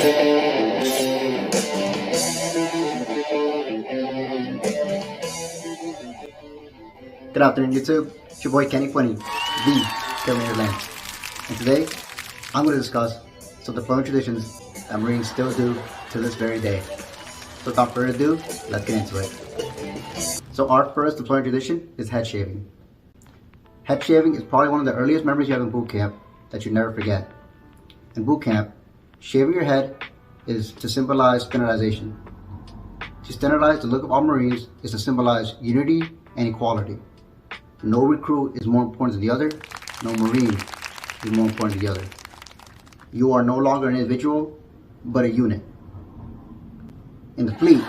Good afternoon, YouTube. It's your boy 𝗓𝗙𝗢𝗡𝗙𝗢, the 𝗓𝗙𝗢𝗡𝗡𝗟. And today, I'm going to discuss some deployment traditions that Marines still do to this very day. So without further ado, let's get into it. So our first deployment tradition is head shaving. Head shaving is probably one of the earliest memories you have in boot camp that you never forget. In boot camp, shaving your head is to symbolize standardization. To standardize the look of all Marines is to symbolize unity and equality. No recruit is more important than the other. No Marine is more important than the other. You are no longer an individual, but a unit. In the fleet,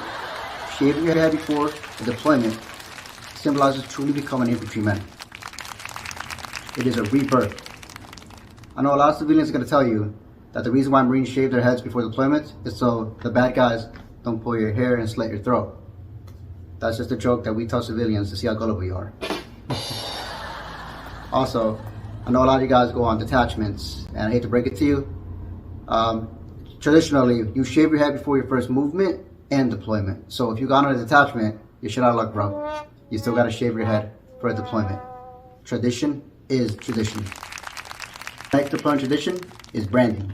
shaving your head before the deployment symbolizes truly becoming an infantryman. It is a rebirth. I know a lot of civilians are going to tell you that the reason why Marines shave their heads before deployment is so the bad guys don't pull your hair and slit your throat. That's just a joke that we tell civilians to see how gullible you are. Also, I know a lot of you guys go on detachments, and I hate to break it to you. Traditionally, you shave your head before your first movement and deployment. So if you got on a detachment, you're shit out of luck, bro. You still gotta shave your head for a deployment. Tradition is tradition. Next deployment tradition is branding.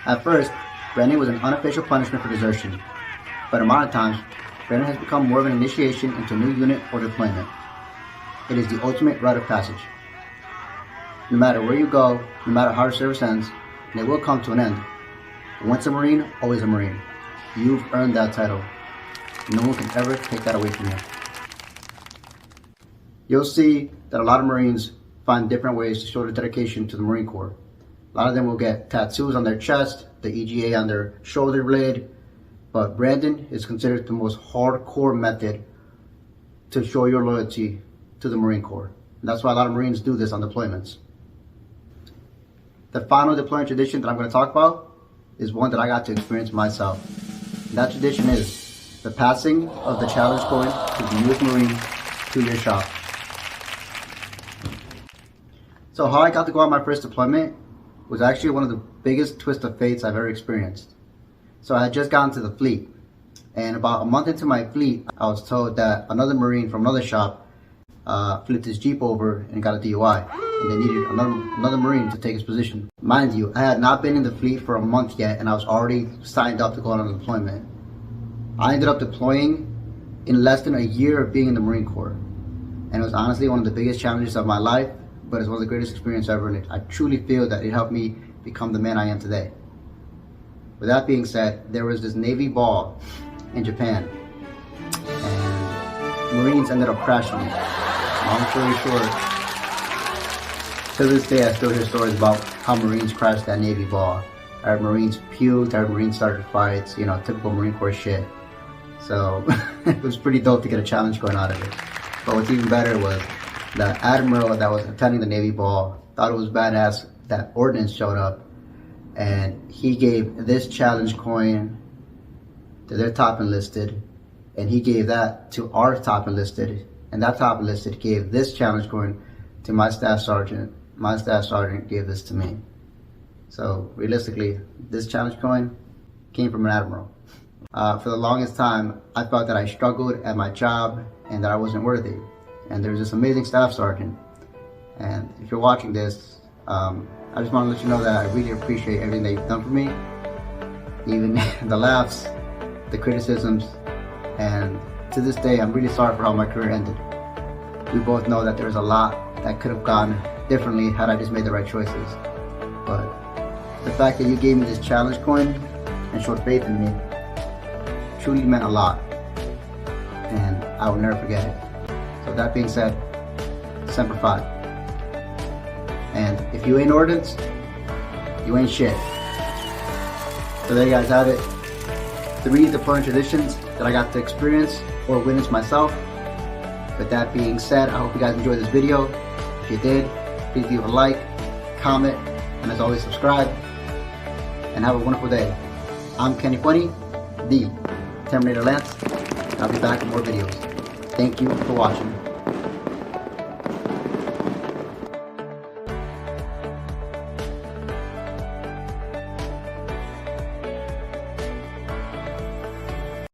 At first, branding was an unofficial punishment for desertion, but in modern times, branding has become more of an initiation into a new unit or deployment. It is the ultimate rite of passage. No matter where you go, no matter how your service ends, and it will come to an end. Once a Marine, always a Marine. You've earned that title. No one can ever take that away from you. You'll see that a lot of Marines find different ways to show their dedication to the Marine Corps. A lot of them will get tattoos on their chest, the EGA on their shoulder blade, but branding is considered the most hardcore method to show your loyalty to the Marine Corps. And that's why a lot of Marines do this on deployments. The final deployment tradition that I'm going to talk about is one that I got to experience myself. And that tradition is the passing of the challenge coin to the newest Marine to your shop. So how I got to go on my first deployment was actually one of the biggest twists of fates I've ever experienced. So I had just gotten to the fleet, and about a month into my fleet, I was told that another Marine from another shop flipped his Jeep over and got a DUI, and they needed another Marine to take his position. Mind you, I had not been in the fleet for a month yet, and I was already signed up to go on a deployment. I ended up deploying in less than a year of being in the Marine Corps, and it was honestly one of the biggest challenges of my life, but it's one of the greatest experiences ever, and I truly feel that it helped me become the man I am today. With that being said, there was this Navy ball in Japan, and Marines ended up crashing it. Long story short, to this day I still hear stories about how Marines crashed that Navy ball. I heard Marines puked, I heard Marines started fights, you know, typical Marine Corps shit. So it was pretty dope to get a challenge going out of it. But what's even better was the admiral that was attending the Navy ball thought it was badass that ordnance showed up, and he gave this challenge coin to their top enlisted, and he gave that to our top enlisted, and that top enlisted gave this challenge coin to my staff sergeant. My staff sergeant gave this to me. So realistically, this challenge coin came from an admiral. For the longest time, I felt that I struggled at my job and that I wasn't worthy. And there's this amazing staff sergeant. And if you're watching this, I just want to let you know that I really appreciate everything that you've done for me. Even the laughs, the criticisms, and to this day, I'm really sorry for how my career ended. We both know that there's a lot that could have gone differently had I just made the right choices. But the fact that you gave me this challenge coin and showed faith in me truly meant a lot, and I will never forget it. So that being said, Semper Fi. And if you ain't ordnance, you ain't shit. So there you guys have it. 3 deployment traditions that I got to experience or witness myself. With that being said, I hope you guys enjoyed this video. If you did, please leave a like, comment, and as always, subscribe. And have a wonderful day. I'm 𝗓𝗙𝗢𝗡𝗙𝗢, the Terminator Lance. I'll be back with more videos. Thank you for watching.